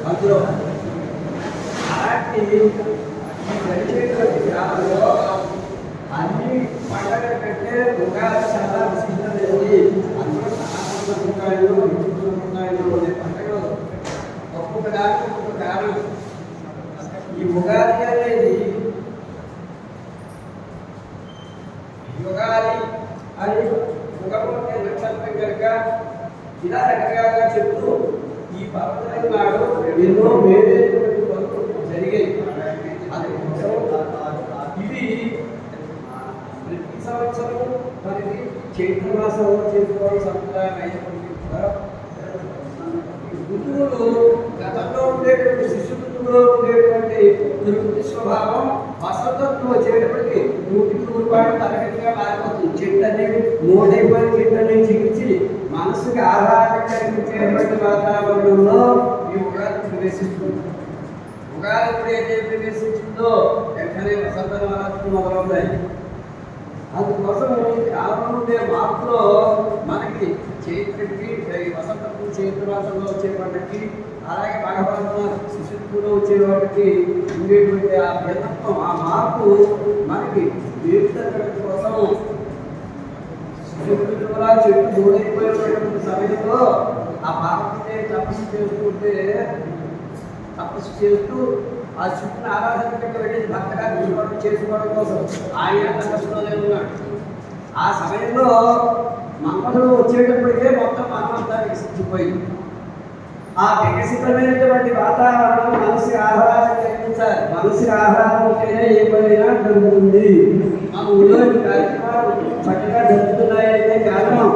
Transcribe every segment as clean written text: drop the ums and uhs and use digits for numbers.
అందులో అలాంటి గడిచేటువంటి గ్రామంలో అన్ని పండుగల కంటే ఉగాది చాలా విశిష్టమైనది. అందులో సనాతన సముదాయంలో అనే పండుగలు ఒక్కొక్క దానికి ఒక్కొక్క కారణం. ఈ ఉగాది అనేది యుగాది అని యుగముంటే నక్షత్రం కనుక ఇలా రకరకాలుగా చెప్తూ ఈ పర్వతం నాడు ఎన్నో వేరేటువంటి పనులు జరిగాయి. అది ఇది ప్రతి సంవత్సరం మనకి చైత్ర మాసంలో చేసుకోవడం సంప్రదాయం అయినప్పటికీ కూడా ఋతువులు గతంలో ఉండేటువంటి శిశు ఋతువులో ఉండేటువంటి ప్రకృతి స్వభావం వసంతంలో వచ్చేటప్పటికి 100% తరగతిగా మారిపోతుంది. చెట్టు అనేది మూడైపోయిన చెట్టు అనేది చికిత్సి మనసుకి ఆహ్లాదం కలిగించేటువంటి వాతావరణంలో ఈ ఉగాది ప్రవేశిస్తుంది. ఉగాది ఎప్పుడైతే ప్రవేశించిందో వెంటనే వసంత నవరాత్రులు మొదలవుతాయి. అందుకోసం కాలంలో ఉండే మార్పులో మనకి చైత్రకి వసంతకు చైత్ర మాసంలో వచ్చే వాటికి అలాగే భగవంతుల శిశుత్వంలో వచ్చే వాటికి ఉండేటువంటి ఆ భిన్నత్వం ఆ మార్పు మనకి తీర్చడం కోసం శిశుత్వ చెట్టు దూరైపోయినటువంటి సమయంలో ఆ పార్వతీదేవి తపస్సు చేస్తూ ఆ శివుని ఆరాధన వెళ్ళి భక్తగా చేసుకోవడం కోసం ఆయన తపస్సులోనే ఉన్నాడు. ఆ సమయంలో మంగళుడు వచ్చేటప్పటికే మొత్తం మనమంతా వికసించిపోయింది. ఆ వికసితమైనటువంటి వాతావరణం మనసుకి ఆహ్లాదం కలిగించాలి. మనసుకి ఆహ్లాదం ఉంటేనే ఏ పనైనా జరుగుతుంది. మన ఊళ్ళో ఈ కార్యక్రమాలు చక్కగా జరుగుతున్నాయంటే కారణం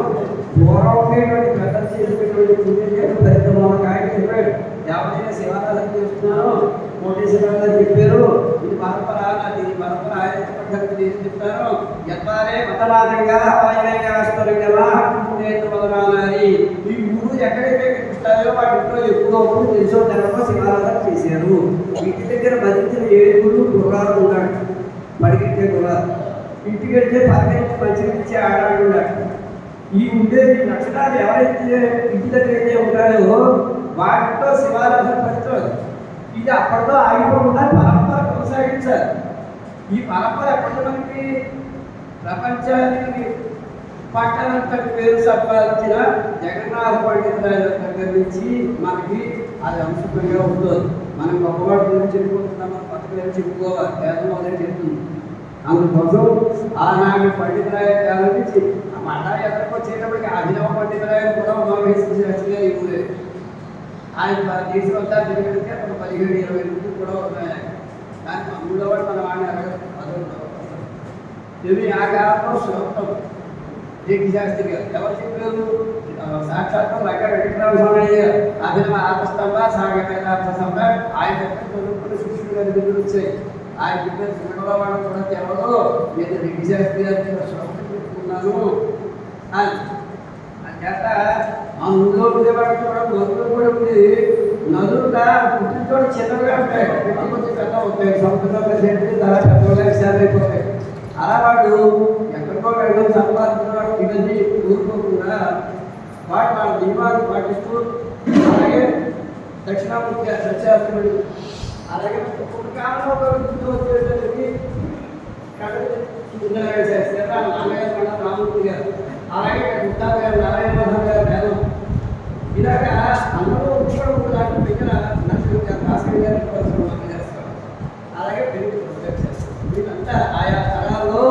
పూర్వం ఉండేటువంటి పెద్దలు చేసేటువంటి పుణ్యం దరిద్రమైన కార్యక్రమాలు ఎవరైనా శివారాధన చేస్తున్నారో కోటేశ్వరరావు గారు చెప్పారు. ఇది పరంపర నాది పరంపర ఆయన చెప్తారు. ఎట్లానే మతనాథంగా వాయువేగా వస్తారు కదా మొదలనాలి. ఈ ఊరు ఎక్కడైతే కనిపిస్తాయో వాటి ఇంట్లో ఎక్కువ తెలుసో తెరలో శివారాధన చేశారు. ఇంటి దగ్గర భరించిన 7 గుర్రాలు ఉన్నాడు, పడికెట్టే గుర్రాలు. ఇంటికి వెళ్తే పక్కన మంచి ఆడాడు ఉన్నాడు. ఈ ఉండే లక్షణాలు ఎవరైతే ఇంటి దగ్గర అయితే ఉంటాయో వాటితో శివారాధన ఫలితం. ఇది అప్పటితో ఆగిపోకుండా పరంపర కొనసాగించాలి. ఈ పరంపర ఎప్పటి మనకి ప్రపంచానికి పట్టణంతటి పేరు సంపాదించిన జగన్నాథ పండితుల దగ్గర నుంచి మనకి అది అంశంగా ఉంటుంది. మనం గొప్పవాటి గురించి చెప్పుకుంటున్నాం, మన పథకాలు చెప్పుకోవాలి. వేదం అదే చెప్తుంది. అందుకోసం ఆనాడు పండితురాయ కాలం నుంచి ఆ మఠ ఎక్కడికి వచ్చేటప్పటికి అభినవ పండితురాయ కూడా ఉమామహేశ్వరి ఇవ్వలేదు. ఆయన తీసుకొస్తా తిరిగితే ఒక 17-20 మంది కూడా ఉన్నాయి. కానీ అందులో కూడా మన వాడిని అడగదు. ఆ కాలంలో శ్లోకం శాస్త్రి గారు ఎవరు చెప్పారు? సాక్షాత్తు వెంకటరామ స్వామి అభినవ ఆత్మస్తంభ సాగస్తంభ ఆయన చదువుకున్న శిష్యుడు గారి దగ్గర వచ్చాయి. ఆయన చెప్పారు తిరుమల వాడు కూడా తెలవదు, నేను రెడ్డి శాస్త్రి గారి శ్లోకం చెప్పుకున్నాను అని. చేత ఆ ఊళ్ళో ఉండేవాడు కూడా నదులు కూడా ఉంది. నదులుగా పుట్టినతో చిన్నగా ఉంటాయి, కొంచెం పెద్ద అవుతాయి. సముద్రంలో చేస్తే చాలా పెద్దగా విషయాలు అయిపోతాయి. అలా వాడు ఎక్కడికో వెళ్ళడం సంపాదించినవాడు ఇవన్నీ ఊరుకోకుండా వాడు వాళ్ళ నియమాలు పాటిస్తూ అలాగే దక్షిణామూర్తి సత్యాస్తుడు అలాగే ఒక కాలంలో వచ్చేసరికి రామూర్తి గారు అలాగే గుప్తా గారు నారాయణ మోహన్ గారు వేదం ఇలాగా అందరూ కూడా దాంట్లో దగ్గర భాస్కర్ గారి చేస్తారు. అలాగే వీళ్ళంతా ఆయా స్థలాల్లో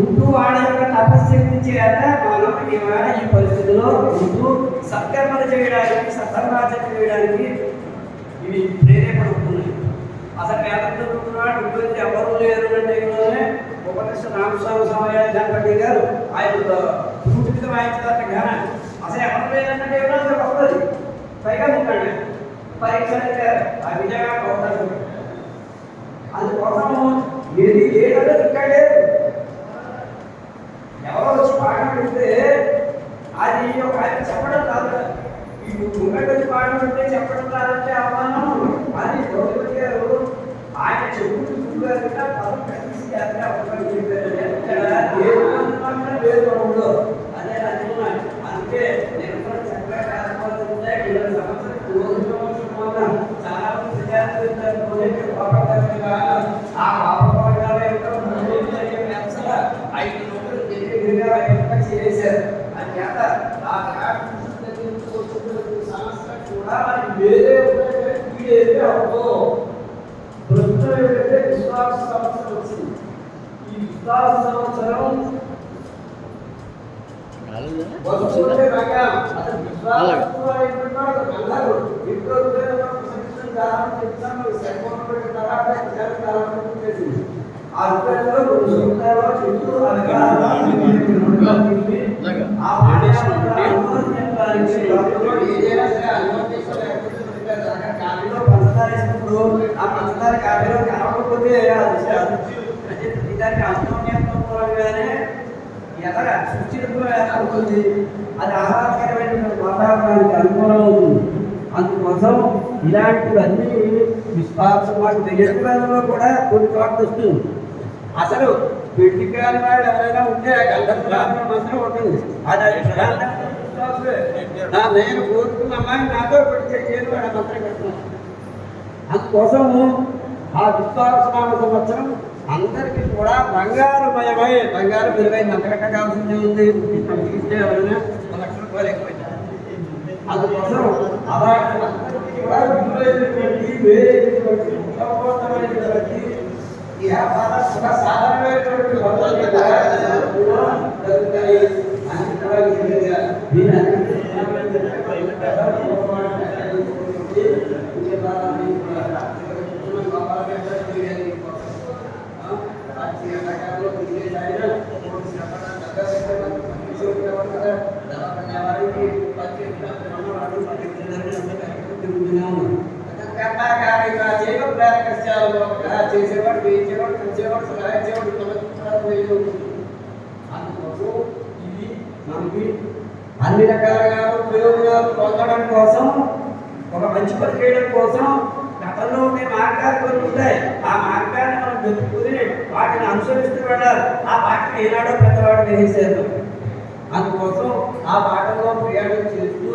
ఉంటూ వాడ యొక్క తపశక్తి చేత మనం ఇవాళ ఈ పరిస్థితిలో ఉంటూ సత్కర్మలు చేయడానికి సత్కర్మాచరణ చేయడానికి ఇవి ప్రేరేపడుతున్నాయి. అసలు వేదం చదువుతున్నాడు ఉంటుంది ఎవరు లేరు అంటే ఉపనిష రామస్వామి సమయాన్ని గారు ఆయన పూర్తిగా వాయించాలంటే కానీ అసలు ఎవరు లేదంటే అసలు వస్తుంది. పైగా ఉంటాడు పరీక్ష ఆ విజయంగా అవకాశం. అందుకోసం ఏది లేదంటే ఇక్కడ లేదు. ఎవరో వచ్చి పాఠం పెడితే అది ఒక ఆయన చెప్పడం కాదు. ఈ ముంగటి వచ్చి పాఠం పెడితే చెప్పడం కాదంటే అవమానం. అది గౌరవ గారు ఆయన చెప్పులు చూడాలంటే పదం కలిసి అదే లేదు అదే అనుకున్నాను. అందుకే నేను చక్కగా కాకపోతే చాలా ఆ చేశారు. అంచేత ఆ సమస్య కూడా వేరే ప్రస్తుతం ఏంటంటే విశ్వాస సంవత్సరం వచ్చింది. ఈ విశ్వాస సంవత్సరం వస్తుంటే రకం అసలు విశ్వాసంతో అయిపోయినాడు అందరూ ఇంట్లో చెప్తాను చేసింది. ఆ రూపాయల్లో కొన్ని సూత్రాలు చెప్తూ ఏదైనా సరే కాఫీలో పంచదార వేసినప్పుడు ఆ పంచదార కాఫీలో కలవకపోతే దానికి అమోనియంగానే ఎలాగ సృష్టిలో అవుతుంది. అది ఆహ్లాదకరమైన వాతావరణానికి అనుకూలం అవుతుంది. అందుకోసం ఇలాంటివన్నీ విశ్వాసం మాకు తెలియడంలో కూడా కొన్ని చోట్ల వస్తుంది. అసలు పెళ్లికాని వాళ్ళు ఎవరైనా ఉంటే గంధర్వాహనం మాత్రం ఉంటుంది. అది విశ్వాసమే. నేను కోరుకున్న అమ్మాయి నాతో పెళ్లి చేయను వాడు మాత్రం కట్టుకున్నాను. అందుకోసం ఆ విశ్వాసనామ సంవత్సరం అందరికీ కూడా బంగారుమయమై బంగారు విలువైన అంతకంటే కావాల్సిందే ఉంది. తీస్తే ఎవరైనా 1 లక్ష రూపాయలు ఎక్కువ. అందుకోసం అలాంటి అందరికీ కూడా విలువైనటువంటి వేరేటువంటి ఉత్తమమైనటువంటి ఈ వ్యాపారం కూడా సాధారణమైనటువంటి జరుగుతాయి. అన్ని చేసేవాడు వేయించేవాడు పెంచేవాడు సహాయించేవాడు అందుకోసం ఇది మనకి అన్ని రకాలుగా ప్రయోజనాలు పొందడం కోసం ఒక మంచి పని చేయడం కోసం గతంలో ఉండే మార్గాలు కొన్ని ఉంటాయి. ఆ మార్గాన్ని మనం వెతుక్కుని వాటిని అనుసరిస్తూ వెళ్ళాలి. ఆ వాటిని ఏనాడో పెద్దవాడు వేసేసారు. అందుకోసం ఆ బాటలో ప్రయాణం చేస్తూ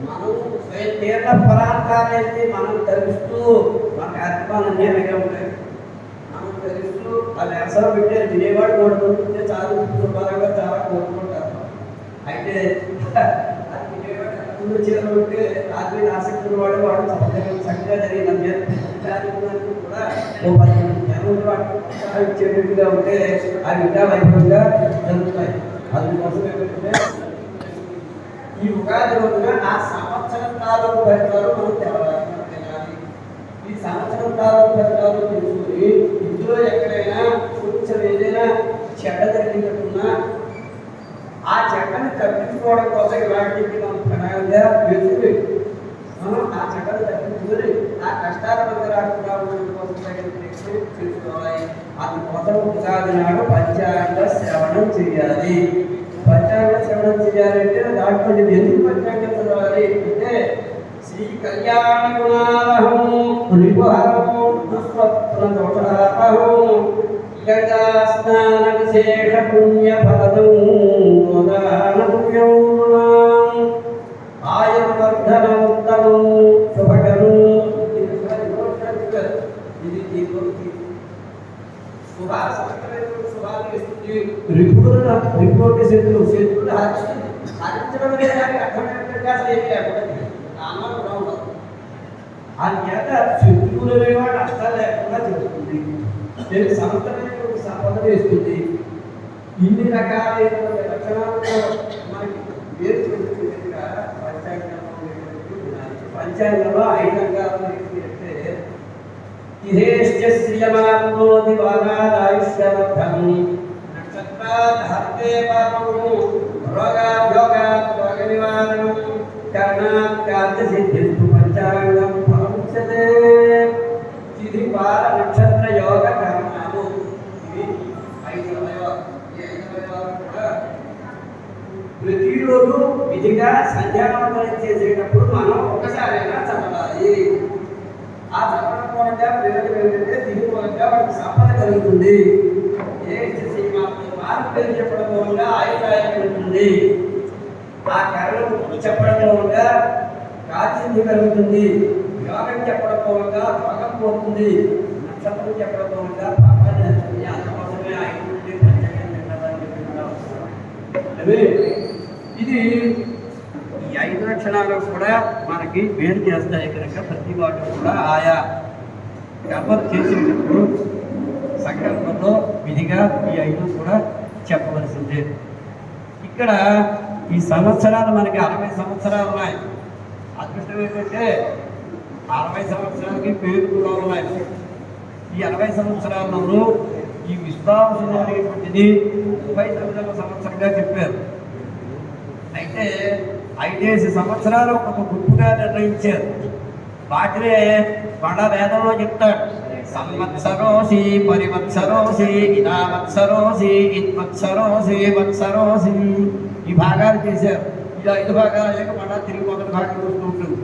మనం స్వయం తీర్థ పరాంతాన్ని మనం ధరిస్తూ మన కార్యక్రమాలన్నీ అలాగే ఉంటాయి. మనం ధరిస్తూ ఆ వ్యవసాయం పెట్టే తినేవాడు కూడా కొనుక్కుంటే చాలా శుభ్రంగా చాలా కోరుకుంటారు. అయితే చీరలు ఉంటే ఆత్మీయ ఆసక్తులు వాడు చక్కగా జరిగిన కార్యక్రమానికి కూడా ఓ 10 జనం ఇచ్చేటట్టుగా ఉంటే అవి ఇంకా వైభవంగా జరుగుతాయి. అందుకోసం ఏంటంటే ఈ ఉగాది రోజున ఆ సంవత్సరం తాలూకు ఫలితాలు మనం తెలవాలి. ఈ సంవత్సరం తాలూకు ఫలితాలు తెలుసుకుని ఇందులో ఎక్కడైనా కొంచెం ఏదైనా చెడ్డ జరిగినట్టున్నా ఆ చెడ్డని తప్పించుకోవడం కోసం ఇలాంటివి మనం ప్రణాళిక వేసుకుని మనం ఆ చెడ్డను తప్పించుకొని ఆ కష్టాల మధ్య రాకుండా ఉండడం కోసం తగిన ప్రయత్నం చేసుకోవాలి. అందుకోసం ఉగాది నాడు పంచాంగ శ్రవణం చేయాలి. పంచాంగ శ్రవణం చేయాలంటే దాంట్లో ఎందుకు పంచాంగం చదవాలి అంటే శ్రీ కళ్యాణ గుణాలహం రిపుహరం దుస్వప్న దోషాపహం గంగా స్నాన విశేష పుణ్య ఫలదం పుణ్యం ఆయుర్వర్ధన ఉత్తమం శుభకరం. ఇది రిపోర్ట్ చేతులు హరించడం అందుచేత శత్రువులు అనేవాడు అర్థాలు లేకుండా చేస్తుంది. నేను సమర్థమైనటువంటి సంపద వేస్తుంది. ఇన్ని రకాలైనటువంటి లక్షణాలతో మనకి వేరు చేస్తున్నట్టుగా పంచాంగంలో 5 రంగాలు అంటే ఇహేష్ట శ్రియమాప్నోతి వాగాదాయుష్యవర్ధం నక్షత్రాధర్తే పాపము రోగాభోగాత్ రోగ నివారణం కర్ణాత్ కార్యసిద్ధిస్తు పంచాంగం ఫలముచ్యతే. తిథి వార నక్షత్ర యోగ కర్మము ఇవి 5 అవయవాలు కూడా ప్రతిరోజు విధిగా సంధ్యావందనం చేసేటప్పుడు మనం ఒకసారైనా చదవాలి. ఆ చదవడం వల్ల ప్రయోజనం ఏంటంటే తిథి కలుగుతుంది. జ్యేష్ఠ శ్రీమాత్మ వారి పేరు చెప్పడం మూలంగా ఆయుర్దాయం కలుగుతుంది. ఆ కర్ణం చెప్పడం మూలంగా కాచింది కలుగుతుంది. యోగం చెప్పడం మూలంగా రోగం పోతుంది. నక్షత్రం చెప్పడం మూలంగా పాపాన్ని నచ్చుతుంది. అందుకోసమే 5 నుండి పంచకం తిన్నదని చెప్పి ఇది ఈ 5 లక్షణాలు కూడా మనకి వేరు చేస్తాయి కనుక ప్రతి వాటి కూడా ఆయా కర్మలు చేసేటప్పుడు సంకల్పంలో విధిగా ఈ 5 కూడా చెప్పవలసిందే. ఇక్కడ ఈ సంవత్సరాలు మనకి 60 సంవత్సరాలు ఉన్నాయి. అదృష్టం ఏంటంటే 60 సంవత్సరాలకి పేరు కూడా ఉన్నాయి. ఈ 60 సంవత్సరాలలో ఈ విశ్వాసం అనేటువంటిది 39వ సంవత్సరంగా చెప్పారు. అయితే 5 సంవత్సరాలు ఒక గుర్తుగా నిర్ణయించారు. వాటినే కొండ వేదంలో చెప్తాడు. సంవత్సరోసి పరివత్సరోసి ఇదావత్సరోసి ఇత్వత్సరోసి వత్సరోసి ఈ భాగాలు చేశారు. ఈ 5 భాగాలు అయ్యాక మళ్ళా తిరిగి మొదటి భాగం వస్తూ ఉంటుంది.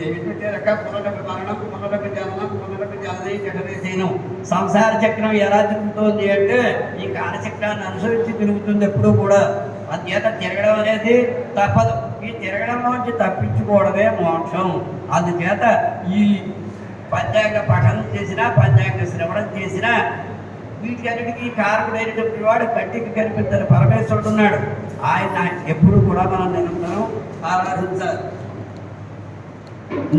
ఏంటంటే రక పునరక మరణం పునరక జననం పునరక జననే జగదేశీనం. సంసార చక్రం ఎలా తిరుగుతుంది అంటే ఈ కాలచక్రాన్ని అనుసరించి తిరుగుతుంది ఎప్పుడూ కూడా. అందుచేత తిరగడం అనేది తప్పదు. ఈ తిరగడంలోంచి తప్పించుకోవడమే మోక్షం. అందుచేత ఈ పంచాంగ పఠనం చేసినా పంచాంగ శ్రవణం చేసినా వీటికన్నిటికీ కారకుడైనటువంటి వాడు కంటికి కనిపించిన పరమేశ్వరుడు ఉన్నాడు. ఆయన ఎప్పుడు కూడా మనం నిరంతరం ఆరాధించాలి.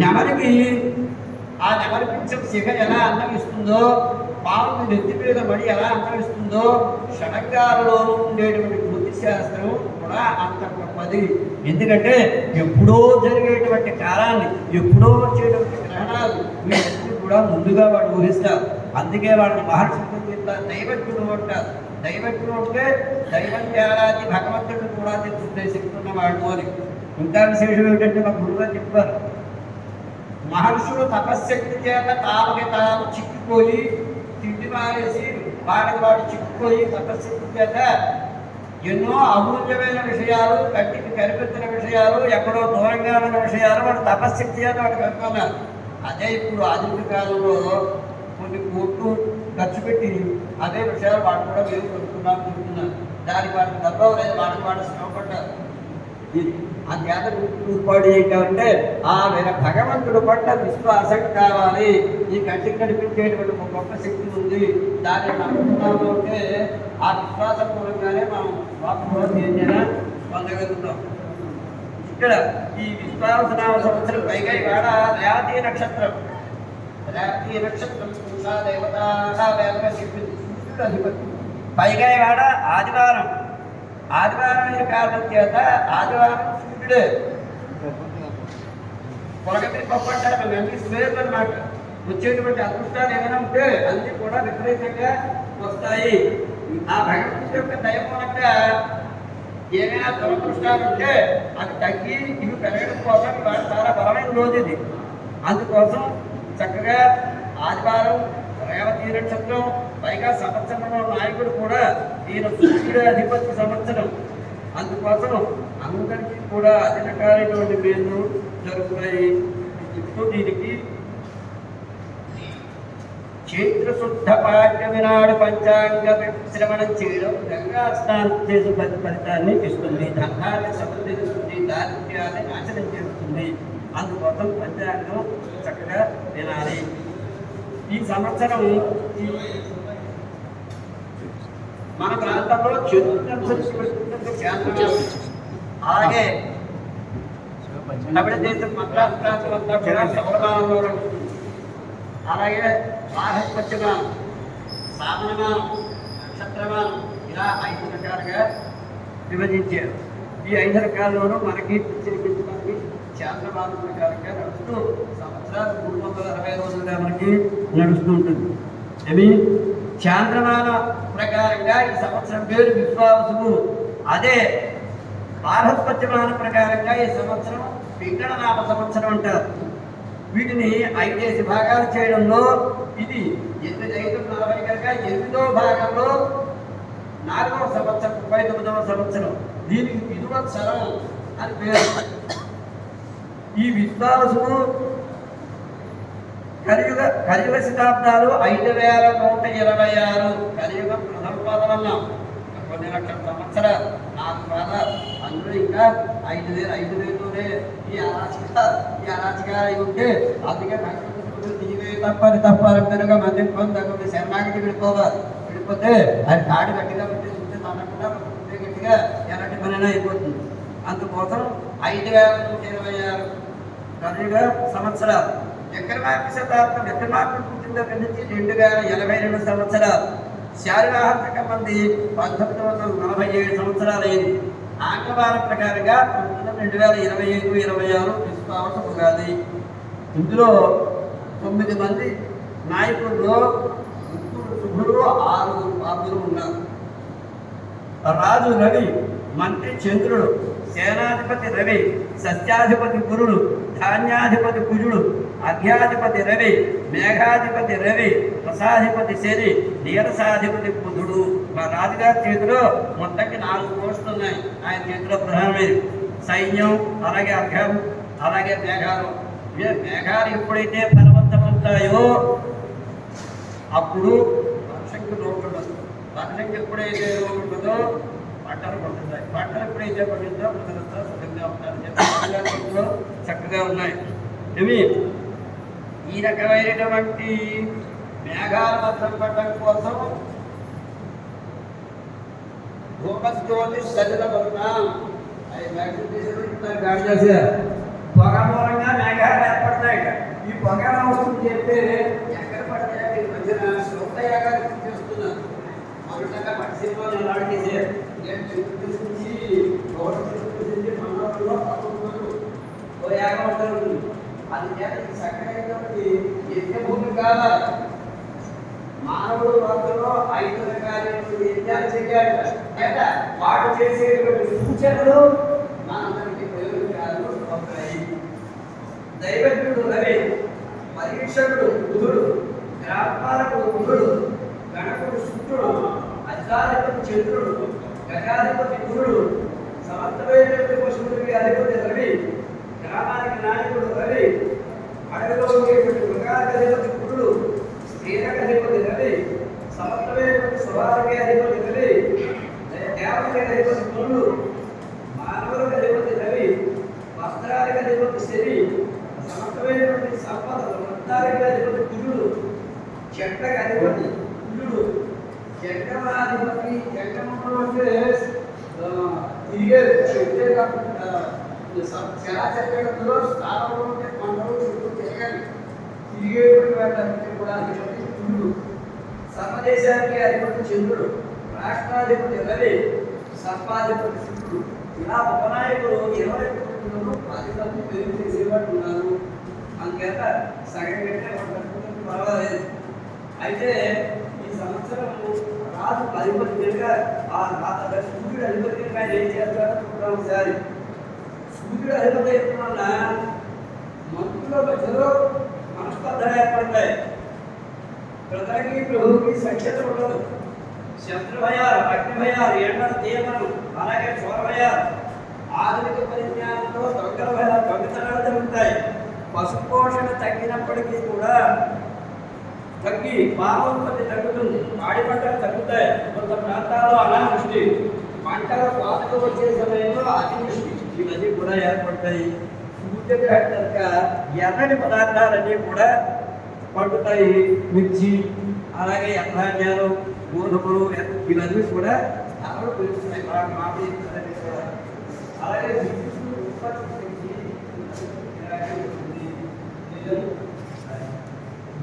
నెమలికి ఆ నెమలి పింఛం శిఖ ఎలా అన్నమిస్తుందో, పాము నెత్తి మీద మడి ఎలా అన్నమిస్తుందో, షడంగాలలో ఉండేటువంటి బుద్ధి శాస్త్రం కూడా అంత గొప్పది. ఎందుకంటే ఎప్పుడో జరిగేటువంటి కాలాన్ని, ఎప్పుడో వచ్చేటువంటి గ్రహణాలు వీళ్ళందరూ కూడా ముందుగా వాడు ఊహిస్తారు. అందుకే వాళ్ళని మహర్షులు దైవజ్ఞుడు అంటారు. దైవజ్ఞుడు అంటే దైవం తేడాది భగవంతుడు కూడా తెలుసుకునే శక్తి ఉన్నవాడు అని. ఇంకా విశేషం ఏమిటంటే మా గురువుగా చెప్పారు, మహర్షులు తపశ్శక్తి చేత తాముకి తాము చిక్కిపోయి తిండి మారేసి వాడికి వాడు చిక్కుపోయి తపశ్శక్తి చేత ఎన్నో అమూల్యమైన విషయాలు, కంటికి కనిపించిన విషయాలు, ఎక్కడో దూరంగా ఉన్న విషయాలు వాడు తపశ్శక్తి చేత వాడు కనుక్కున్నారు. అదే ఇప్పుడు ఆధునిక కాలంలో కొన్ని కోట్లు ఖర్చు పెట్టి అదే విషయాలు వాడు కూడా మేము కనుక్కున్నాం చెప్తున్నారు. దానికి వాడికి డబ్బు లేదు, వాడికి వాడు శ్రమపడ్డారు. ఆ జ్ఞాత రూపాడు ఏంటంటే ఆ భగవంతుడు పట్ల విశ్వాసం కావాలి. ఈ కంటికి కనిపించేటువంటి ఒక గొప్ప శక్తి ఉంది, దాన్ని నమ్ముతున్నాము అంటే ఆ విశ్వాసం మూలంగానే మనం వాక్కులో ఏదైనా పొందగలుగుతాం. ఇక్కడ ఈ విశ్వాసనామ సంవత్సరం పైగా ఇవాడ రేవతి నక్షత్రం. రేవతి నక్షత్రం దేవత చెప్పింది అధిపతి. పైగా ఇవాడ ఆదివారం. ఆదివారం కారణం చేత ఆదివారం సూర్యుడే పొలగతి పప్పంటారు. అన్ని స్వేర్లు అన్నమాట. వచ్చేటువంటి అదృష్టాలు ఏమైనా ఉంటే అన్ని కూడా విపరీతంగా వస్తాయి. ఆ భగవంతుడి యొక్క దయ మూలంగా ఏమైనా దురదృష్టాలు ఉంటే అది తగ్గి ఇవి పెరగడం కోసం ఇవాళ చాలా బలమైన రోజు ఇది. అందుకోసం చక్కగా ఆదివారం రేవతి నక్షత్రం, పైగా సంవత్సరంలో నాయకుడు కూడా ఈయన సూర్యుడు అధిపతి సంవత్సరం. అందుకోసం అందరికీ కూడా అన్ని రకాలైనటువంటి మేలు జరుగుతాయి. ఇప్పుడు దీనికి చైత్ర శుద్ధ పాఠ్యమి నాడు పంచాంగ శ్రవణం చేయడం గంగా స్నానం చేసే ఫలితాన్ని ఇస్తుంది. ధనాన్ని సమృద్ధిస్తుంది, దారిద్ర్యాన్ని నాశనం చేస్తుంది. అందుకోసం పంచాంగం చక్కగా వినాలి. ఈ సంవత్సరం మన ప్రాంతంలో అలాగే తమిళ దేశం మద్రాసు ప్రాంతం అంతా కూడా సౌరమానంలో అలాగే బాహస్పత్యమానం, సామనమానం, నక్షత్రమానం ఇలా 5 రకాలుగా విభజించారు. ఈ 5 రకాల్లోనూ మనకి మనకి చాంద్రమానం ప్రకారంగా నడుస్తూ సంవత్సరాలు 360 రోజులుగా మనకి నడుస్తూ ఉంటుంది. అవి చాంద్రమాన ప్రకారంగా ఈ సంవత్సరం పేరు విశ్వావసుడు. అదే బాహస్పత్యమాన ప్రకారంగా ఈ సంవత్సరం పింగళనామ సంవత్సరం అంటారు. వీటిని 5 భాగాలు చేయడంలో ఇది 840 కనుక 8వ భాగంలో 4వ సంవత్సరం 39వ సంవత్సరం. దీనికి విధువత్సరం అని పేరు. ఈ విశ్వావసుడు కలియుగ శతాబ్దాలు 5126. కలియుగం ప్రథమ పాదం అన్నాం. కొన్ని లక్షల సంవత్సరాలు 4 పాదాలు. అందులో ఇంకా 5000 ఈ అరాచకాలు ఉంటే అందుకే తప్పాలి పెరుగా మంది పొందకుండా శరణాగతి విడిపోతే అది కాడి గట్టిగా పెట్టి చూస్తే తనకుండా గట్టిగా ఎలాంటి పనైనా అయిపోతుంది. అందుకోసం 5126 కలియుగ సంవత్సరాలు. విక్రమార్క శతాబ్దం విక్రమార్కుడు పుట్టిన దగ్గర నుంచి 2082 సంవత్సరాలు. శారీరక మంది 1947 సంవత్సరాలు అయింది. ఆంగ్లవార ప్రకారంగా 2025-26 క్రిస్తువర్ష ఉగాది. ఇందులో 9 మంది నాయకుల్లో శుభులు 6 పాపులు ఉన్నారు. రాజు రవి, మంత్రి చంద్రుడు, సేనాధిపతి రవి, సస్యాధిపతి గురుడు, ధాన్యాధిపతి కుజుడు, అర్ఘ్యాధిపతి రవి, మేఘాధిపతి రవి, రసాధిపతి శని, నీరసాధిపతి బుధుడు. మా రాజుగారి చేతిలో మొత్తంకి 4 పోస్టులు ఉన్నాయి. ఆయన చేతిలో ప్రధానమైనవి సైన్యం, అలాగే అర్ఘ్యం, అలాగే మేఘాలు. మేఘాలు ఎప్పుడైతే బలవంతమవుతాయో అప్పుడు వర్షంకి లోటుండదు. వర్షంకి ఎప్పుడైతే లోటుండదో పంటలు పండుతాయి. పంటలు ఎప్పుడైతే పండుతుందో ప్రజలంతా సుఖంగా ఉంటారని చెప్పి చక్కగా ఉన్నాయి. ఇవి ఈ రకమైనటువంటి మేఘాల వర్షం పడడం కోసం భూమస్తోని శరీర వలన గాడి చేసే పొగ మూలంగా మేఘాలు ఏర్పడతాయి. ఈ పొగ వస్తుంది చెప్తే ఎక్కడ పడతాయి మధ్యన శ్రోతయాగాలు చేస్తున్నారు. మొదటగా పట్టి సినిమాలు అలాంటి చేశారు. అది చక్కటి యజ్ఞ భూమి కావాలి. మానవుడు వర్గంలో 5 రకాలైన యజ్ఞాలు చేయాలి. వాడు చేసేటువంటి సూచనలు మనందరికీ ప్రయోజనాలు అవుతాయి. దైవజ్ఞుడు రవి, పరీక్షకుడు బుధుడు, గ్రామాలకు బుధుడు, గణకుడు శుక్రుడు, అధికాధిపతి చంద్రుడు, గజాధిపతి గురుడు, సమర్థమైనటువంటి పశువులకి అధిపతి రవి, గ్రామానికి నాయకుడు రవి, అడవిలో ఉండేటువంటి మృగాలకు అధిపతి గురుడు, స్త్రీలకు అధిపతి రవి, సమర్థమైనటువంటి స్వభావానికి అధిపతి రవి, దేవతకి అధిపతి గురుడు, మానవులకు అధిపతి రవి, వస్త్రాలకు అధిపతి శని, సమర్థమైనటువంటి సంపద వృత్తానికి అధిపతి గురుడు, చెట్లకు అధిపతి కుజుడు, జంగమాధిపతి. జంగమంలో అంటే తిరిగే చెట్టే కాకుండా చరాచరంలో స్థానంలో ఉంటే కొండలు చుట్టూ తిరగాలి. తిరిగేటువంటి వాటన్నిటి కూడా అధిపతి కుజుడు, సర్వదేశానికి అధిపతి చంద్రుడు, రాష్ట్రాధిపతి రవి, సర్పాధిపతి శుక్రుడు. ఇలా ఉపనాయకులు 21 10 మంది పేరు చేసేవాళ్ళు ఉన్నారు. అందుచేత సగం కంటే పర్వాలేదు. అయితే ఈ సంవత్సరం రాజు అధిపతి కనుక సూర్యుడు అధిపతి కనుక ఆయన ఏం చేస్తాడో చూద్దాం ఒకసారి. సూర్యుడు అధిపతి అయిన వల్ల మంత్రుల మధ్యలో మనస్పర్ధలు ఏర్పడతాయి. ప్రజలకి ప్రభువుకి సఖ్యత ఉండదు. శత్రుభయాలు, అగ్నిభయాలు, ఎండలు, తీయమలు, అలాగే చోరభయాలు, ఆధునిక పరిజ్ఞానంలో దొంగతనాలు జరుగుతాయి. పశుపోషణ తగ్గినప్పటికీ కూడా తగ్గి పాలోత్పత్తి తగ్గుతుంది. పాడి పంటలు తగ్గుతాయి. కొంత ప్రాంతాల్లో అనావృష్టి, పంటల కోతకు వచ్చే సమయంలో అతివృష్టి, ఇవన్నీ కూడా ఏర్పడతాయి. సూర్యగ్రహం కనుక ఎర్రని పదార్థాలన్నీ కూడా పండుతాయి. మిర్చి, అలాగే ఎర్రధాన్యాలు, గోధుమలు, ఇవన్నీ కూడా ధరలు పెరుగుతున్నాయి. మామిడి కూడా అలాగే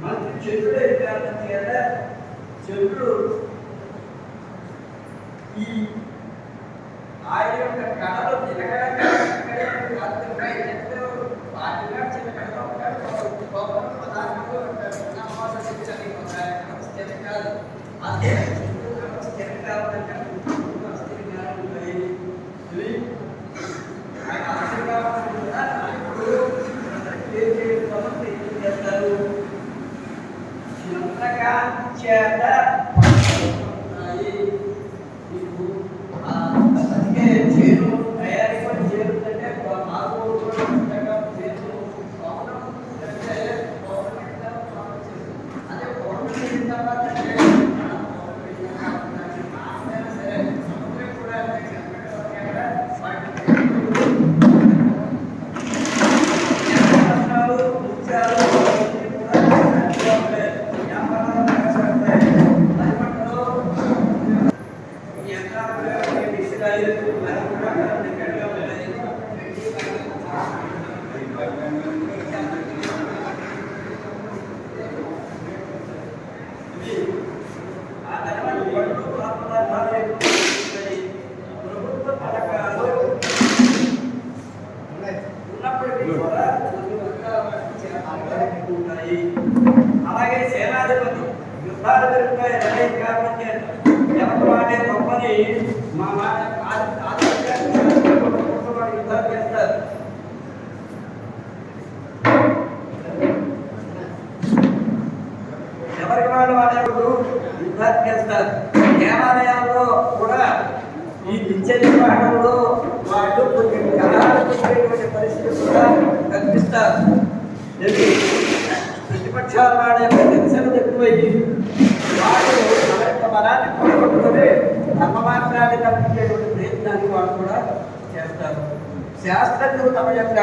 మంత్రి చంద్రుడు ఏం చేయాలంటే కదా, చంద్రుడు ఈ ఆయన యొక్క కళలో నిలకడగా చిన్న కళలో ఉంటాడు. పదార్థంలో ఉంటాడు. స్థిరం కాదు. అదే స్థిరం కావాలంటే ఉంటాయి. ఆయన ఆశ కావాలంటే చేస్తారు. చేత అందుకే చేరు తయారీ పని చేరుతుంటే మార్పు చేరు యుద్ధాలు పెరుగుతాయి. రమేష్ కారణం చేత ఎవరి వాడే గొప్పని మా మాట యుద్ధాలు చేస్తారు. ఎవరికి వాళ్ళు వాడేప్పుడు యుద్ధాలు చేస్తారు. దేవాలయాల్లో కూడా ఈ నిత్య నిర్వహణలో వాళ్ళు కొన్ని కళాత్మకమైనటువంటి పరిస్థితులు కూడా కల్పిస్తారు. ప్రతిపక్షాల వాళ్ళ యొక్క నిరసన ఎక్కువయ్యి వాళ్ళు మన యొక్క బలాన్ని కోరుకుంటునే ధర్మమాత్రాన్ని తప్పించేటువంటి ప్రయత్నాన్ని వాళ్ళు కూడా చేస్తారు. శాస్త్రజ్ఞులు తమ యొక్క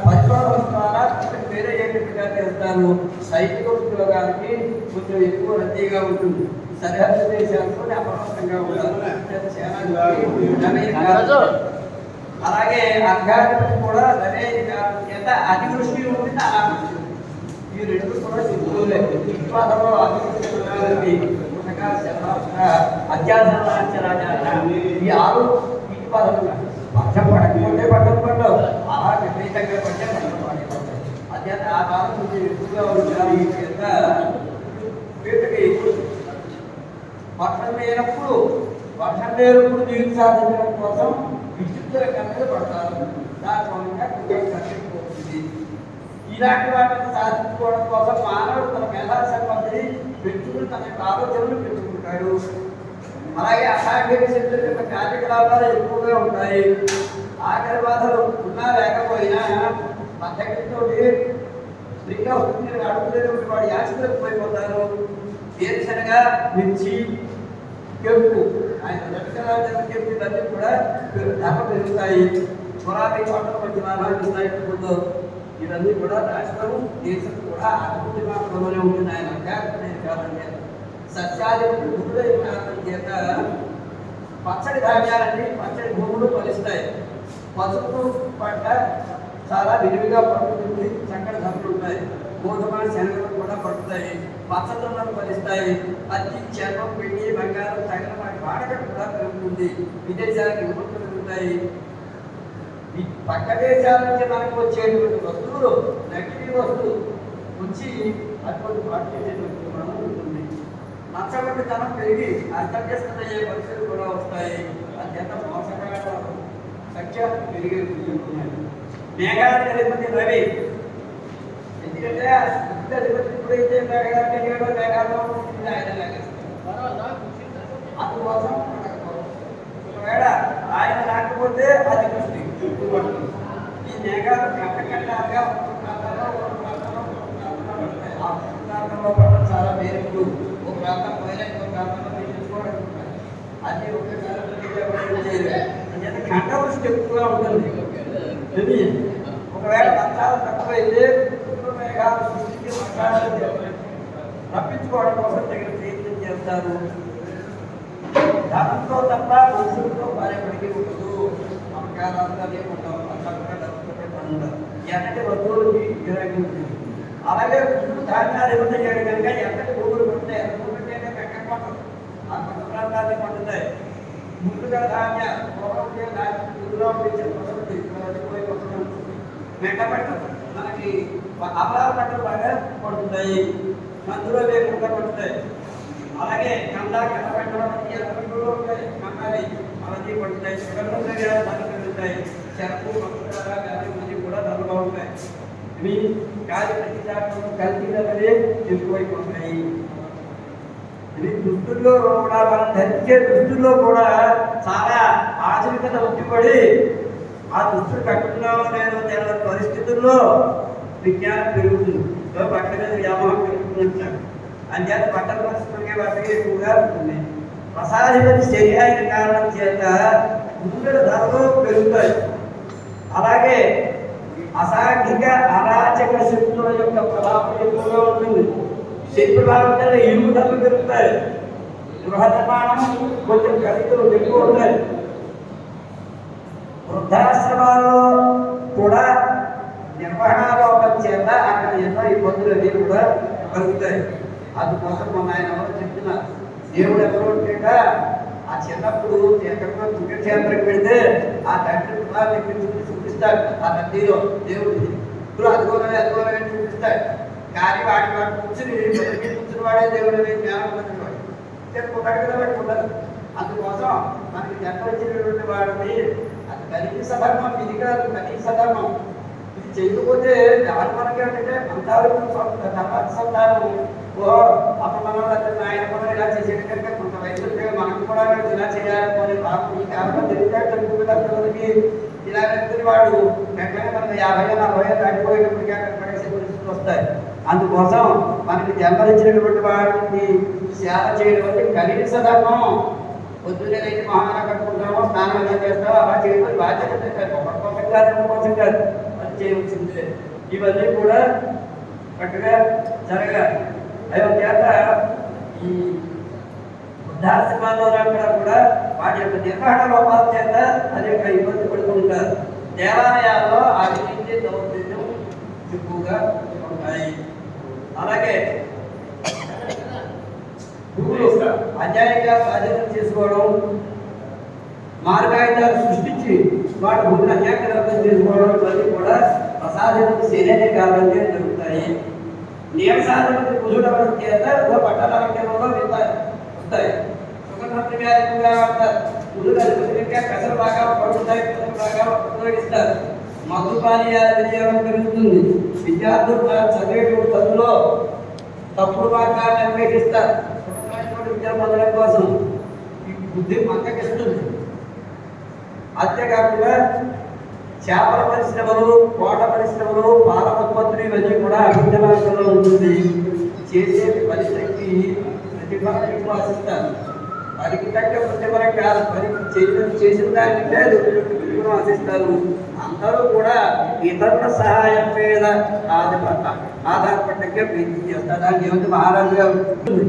పరిశోధన ద్వారా వేరే ఏమిటిగా చేస్తారు. సైనిక ఉద్యోగానికి కొంచెం ఎక్కువ రద్దీగా ఉంటుంది. సరిహద్దు దేశాలతో అప్రమత్తంగా ఉంటారు. అలాగే అర్ఘాధిపతి కూడా రమేష్ చేత అతివృష్టి ఉంటుంది. అనావృష్టి ఈ రెండు కూడా సిద్ధులే. విశ్వాసంలో అతివృష్టి అత్యాసరాచారాలు ఈ 6 విశ్వాసంగా వర్షం పడకపోతే పట్టలు పడ్డావు. అలా విపరీతంగా పడితే పట్టలు పడిపోతాయి. అత్యంత ఆ కాలం కొంచెం ఎక్కువగా ఉంటారు. ఈ చేత వీటికి వర్షం లేనప్పుడు నీరు సాధించడం కోసం విద్యుత్తుల కన్నలు పడతారు. దాని మూలంగా కట్టిపోతుంది. ఇలాంటి వాటిని సాధించుకోవడం కోసం మానవుడు తన మేధా సంబంధించి వ్యక్తులు తన యొక్క ఆలోచనలు పెట్టుకుంటాడు. అలాగే అసాంఘిక శక్తుల యొక్క కార్యకలాపాలు ఎక్కువగా ఉంటాయి. ఆఖరి బాధలు ఉన్నా లేకపోయినా పద్ధతితో స్త్రీగా వస్తుంది. అడుగులేని వాడు యాచకులకు పోయిపోతారు. వేరుశనగా మిర్చి కెంపు ఆయన దక్షిణాంధ్ర కెంపు ఇవన్నీ కూడా ధర పెరుగుతాయి. గులాబీ పంటలు మంచి లాభాలు ఇస్తాయి. ఇవన్నీ కూడా రాష్ట్రం దేశం కూడా అభివృద్ధి మార్గంలోనే ఉంటుంది. ఆయన కారణం సస్యాధిపతి కారణం చేత పచ్చడి ధాన్యాలన్నీ పచ్చడి భూములు ఫలిస్తాయి. పసుపు పంట చాలా విరివిగా పడుతుంది. చక్కటి ధరలు ఉంటాయి. గోధుమ శనగలు కూడా పడుతాయి. పచ్చదొన్నలు ఫలిస్తాయి. పత్తి చర్మం పిండి బంగారం తగిన వాటి వాడక కూడా పెరుగుతుంది. విదేశాలకు ఎగుమతులు పెరుగుతాయి. పక్క దేశాల నుంచి మనకు వచ్చేటువంటి వస్తువులు నకిలీ వస్తువులు వచ్చి అటువంటి పాటించేటువంటి మనం ఉంటుంది. నచ్చబడి ధనం పెరిగి అర్థవ్యస్తమయ్యే పరిస్థితులు కూడా వస్తాయి. అత్యంత మోసకరమైన సంఖ్య పెరిగి ఉంటున్నాయి. మేఘానికి అధిపతి రవి. ఎందుకంటే అధిపతి ఎప్పుడైతే మేఘాలు పెరిగాడో మేఘాల్లో ఆయన లాగేస్తారు. అందుకోసం ఒకవేళ ఆయన రాకపోతే అది దృష్టి ఈ మేఘాలు కట్టకట్టాలుగా ప్రాంతంలో పడడం చాలా మేరకు ఒక ప్రాంతం పోయినా ఇంకో ప్రాంతంలో తీసుకోవడం అది ఒకసారి గంట వృష్టి ఎక్కువగా ఉంటుంది. ఒకవేళ వర్షాలు తక్కువైతే మేఘాలు సృష్టించి వర్షాలు తప్పించుకోవడం కోసం తగిన ప్రయత్నం చేస్తారు. ధనంతో తప్ప మనుషులతో భార్యపడికి ఉండదు. నమ్మకాలే ఉండవు. ఎంతటి వస్తువులకి గిరాకీ ఉంటుంది. అలాగే ధాన్యాలు ఇవ్వడం చేయడం కనుక ఎంతటి భూములు పడతాయి. భూములు అంటే ఎక్కడ పంటలు ఆ పంట ప్రాంతాన్ని పండుతాయి. ముందుగా ధాన్యాలు మెట్ట పంటలు మనకి అపరాధ పంటలు బాగా పడుతున్నాయి. మందులో లేకుండా పడుతాయి. అలాగే కంద పెట్టడం ఎర్రలో ఉంటాయి. కందాలి అవన్నీ పడుతాయి. ధరలు పెరుగుతాయి. చెరకు గాలి కూడా ధరలుగా ఉంటాయి. ఇవి గాలి ప్రతి శాతం కలిసినవే ఎక్కువైపోతాయి. ఇది దుస్తుల్లో కూడా మనం ధరించే దుస్తుల్లో కూడా చాలా ఆధునికత ఉట్టిపడి ఆ దుస్తులు కట్టుకున్నామో లేదో తెలియని పరిస్థితుల్లో విజ్ఞానం పెరుగుతుంది. బట్ట మీద వ్యామోహం పెరుగుతుందంటారు. అంచేత బట్టల పరిస్థితులకే వాటికి ఎక్కువగా ఉంటుంది. రసాధిపతి శరి అయిన కారణం చేత ముందుల ధరలు పెరుగుతాయి. అలాగే అసాంఘిక అరాచక శక్తుల యొక్క ప్రభావం ఎక్కువగా ఉంటుంది. శక్తి ప్రభావం మీద ఇరుగు ధరలు పెరుగుతాయి. గృహ నిర్మాణం కొంచెం ఖరీదులు ఎక్కువ ఉంటాయి. వృద్ధాశ్రమాల్లో కూడా నిర్వహణ లోపం చేత అక్కడ ఎన్నో ఇబ్బందులు అన్నీ కూడా కలుగుతాయి. అందుకోసం మన ఆయన ఎవరు చెప్తున్నారు. దేవుడు ఎవరు ఉంటేట ఆ చిన్నప్పుడు ఎక్కడికో పుణ్యక్షేత్రం పెడితే ఆ తండ్రి చూపిస్తాడు. ఆ తండ్రిలో దేవుడు ఇప్పుడు అదిగోనే చూపిస్తాడు. కానీ వాడి వాడు కూర్చుని కూర్చుని వాడే దేవుడు జ్ఞానం పొందిన వాడు చెప్పుకుంటాడు కదా వాడికి ఉండదు. అందుకోసం మనకి జన్మ వచ్చినటువంటి వాడిని అది కనీస ధర్మం, ఇది కాదు కనీస ధర్మం. ఇది చేయకపోతే దాని మనకి ఏంటంటే అంతాలు తర్వాత సంతానం ఓ అప్పుడు మనం ఆయన కూడా ఇలా చేసేది కనుక కొంత వయసు మనకు కూడా ఇలా చేయాలని బాబు ఈ కాలంలో తెలివితేటలకి ఇలా వెళ్తున్న వాడు వెంటనే మనకు 50 40 దాటిపోయేటప్పటికీ అక్కడ పడేసే పరిస్థితులు వస్తాయి. అందుకోసం మనకి జన్మనిచ్చినటువంటి వాడిని సేవ చేయడం అంటే కనీస ధర్మం. పొద్దున్నే అయితే మహాన కట్టుకుంటామో స్నానం ఎలా చేస్తామో అలా చేయడం బాధ్యత కోసం కాదు కోసం కాదు అది చేయవలసిందే. ఇవన్నీ కూడా కరెక్ట్గా జరగాలి. అయ్యో చేత ఈ వృద్ధాశ్రమాల్లో కూడా వాటి యొక్క నిర్వహణ లోపాల చేత అనేక ఇబ్బంది పడుతుంటారు. దేవాలయాల్లో అవినీతి దౌర్జన్యం ఎక్కువగా ఉంటాయి. అలాగే అన్యాయంగా బాధ్యతలు చేసుకోవడం, మార్గాయుధాలు సృష్టించి వాటి భూమిని అన్యాయం చేసుకోవడం ఇవన్నీ కూడా ప్రసాదానికి శరీర కారణంగా జరుగుతాయి. నియమసాధనకు కుదురవడం చేత పట్టణాలలో వస్తాయి. సుగంధ వ్యాధిగా ఉంటారు. కుదురుగా పెసలు బాగా పడుతాయి, పెసలు బాగా ఉపయోగిస్తారు. మధు పానీయాల వినియోగం పెరుగుతుంది. విద్యార్థులు చదివేటువంటి చదువులో తప్పుడు మార్గాన్ని అన్వేషిస్తారు. విద్య పొందడం కోసం ఈ బుద్ధి మందకిస్తుంది. అంతేకాకుండా చేపల పరిశ్రమలు, కోట పరిశ్రమలు, పాల ఉత్పత్తులు ఇవన్నీ కూడా అభివృద్ధి మార్గంలో ఉంటుంది. చేసే పరిస్థితికి ప్రతిఫలం ఎక్కువ ఆశిస్తారు. పనికి తగ్గ ప్రతిఫలం కాదు, పనికి చేసిన దానికంటే ప్రతిఫలం ఆశిస్తారు. అందరూ కూడా ఇతరుల సహాయం మీద ఆధారపడ్డాకే ప్రీతి చేస్తారు. దానికి ఏమైతే మహారాజుగా ఉంటుంది.